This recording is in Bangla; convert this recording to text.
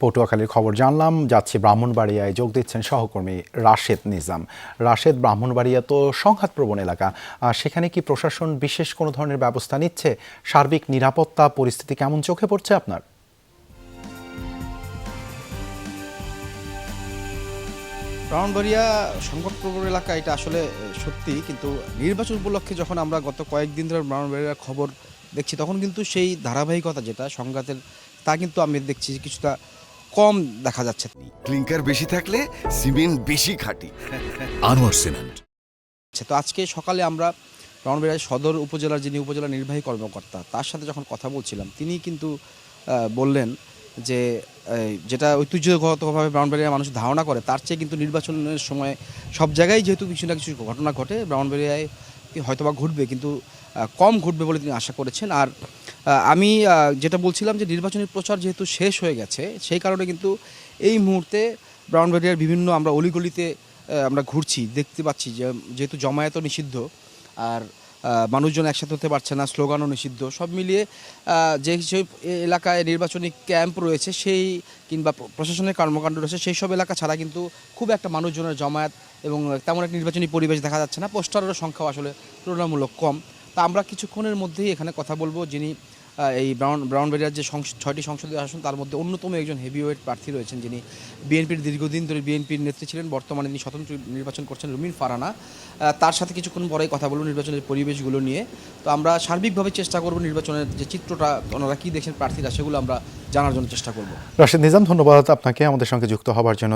পটুয়াখালীর খবর জানলাম, যাচ্ছি ব্রাহ্মণবাড়িয়ায়। যোগ দিচ্ছেন সহকর্মী রাশেদ নিজাম। রাশেদ, ব্রাহ্মণবাড়িয়া তো সংঘাতপ্রবণ এলাকা, সেখানে কি প্রশাসন বিশেষ কোনো ধরনের ব্যবস্থা নিচ্ছে? সার্বিক নিরাপত্তা পরিস্থিতি কেমন চোখে পড়ছে আপনার? ব্রাহ্মণবাড়িয়া সংকটপ্রবণ এলাকা, এটা আসলে সত্যি। কিন্তু নির্বাচন উপলক্ষে যখন আমরা গত কয়েকদিন ধরে ব্রাহ্মণবাড়িয়ার খবর দেখছি, তখন কিন্তু সেই ধারাবাহিকতা যেটা সংঘাতের, তা কিন্তু আমি দেখছি যে কিছুটা কম দেখা যাচ্ছে। ক্লিংকার বেশি থাকলে সিমেন্ট বেশি খাঁটি। আনোয়ার সিমেন্ট। তো আজকে সকালে আমরা ব্রাহ্মণবাড়িয়া সদর উপজেলার যিনি উপজেলা নির্বাহী কর্মকর্তা, তার সাথে যখন কথা বলছিলাম, তিনি কিন্তু বললেন যে যেটা ঐতিহ্যগতভাবে ব্রাহ্মণবাড়িয়ার মানুষ ধারণা করে, তার চেয়ে কিন্তু নির্বাচনের সময় সব জায়গায় যেহেতু কিছু না কিছু ঘটনা ঘটে, ব্রাহ্মণবাড়িয়ায় হয়তোবা ঘটবে, কিন্তু কম ঘটবে বলে তিনি আশা করেছেন। আর আমি যেটা বলছিলাম যে নির্বাচনী প্রচার যেহেতু শেষ হয়ে গেছে, সেই কারণে কিন্তু এই মুহূর্তে ব্রাহ্মণবাড়িয়ার বিভিন্ন আমরা অলিগলিতে আমরা ঘুরছি, দেখতে পাচ্ছি যে যেহেতু জমায়েতও নিষিদ্ধ, আর মানুষজন একসাথে হতে পারছে না, স্লোগানও নিষিদ্ধ, সব মিলিয়ে যে সেই এলাকায় নির্বাচনী ক্যাম্প রয়েছে সেই কিংবা প্রশাসনের কর্মকাণ্ড রয়েছে, সেই সব এলাকা ছাড়া কিন্তু খুব একটা মানুষজনের জমায়েত এবং তেমন একটা নির্বাচনী পরিবেশ দেখা যাচ্ছে না। পোস্টারের সংখ্যাও আসলে তুলনামূলক কম। তা আমরা কিছুক্ষণের মধ্যেই এখানে কথা বলবো যিনি এই ব্রাহ্মণবাড়িয়ার যে 6টি সংসদীয় আসন, তার মধ্যে অন্যতম একজন হেভিওয়েট প্রার্থী রয়েছেন, যিনি বিএনপির দীর্ঘদিন ধরে বিএনপির নেত্রী ছিলেন, বর্তমানে তিনি স্বতন্ত্র নির্বাচন করছেন, রুমিন ফারহানা। তার সাথে কিছুক্ষণ পরেই কথা বলবো নির্বাচনের পরিবেশগুলো নিয়ে। তো আমরা সার্বিকভাবে চেষ্টা করব নির্বাচনের যে চিত্রটা ওনারা কী দেখছেন প্রার্থীরা, সেগুলো আমরা জানার জন্য চেষ্টা করব। রাশেদ নিজাম, ধন্যবাদ আপনাকে আমাদের সঙ্গে যুক্ত হবার জন্য।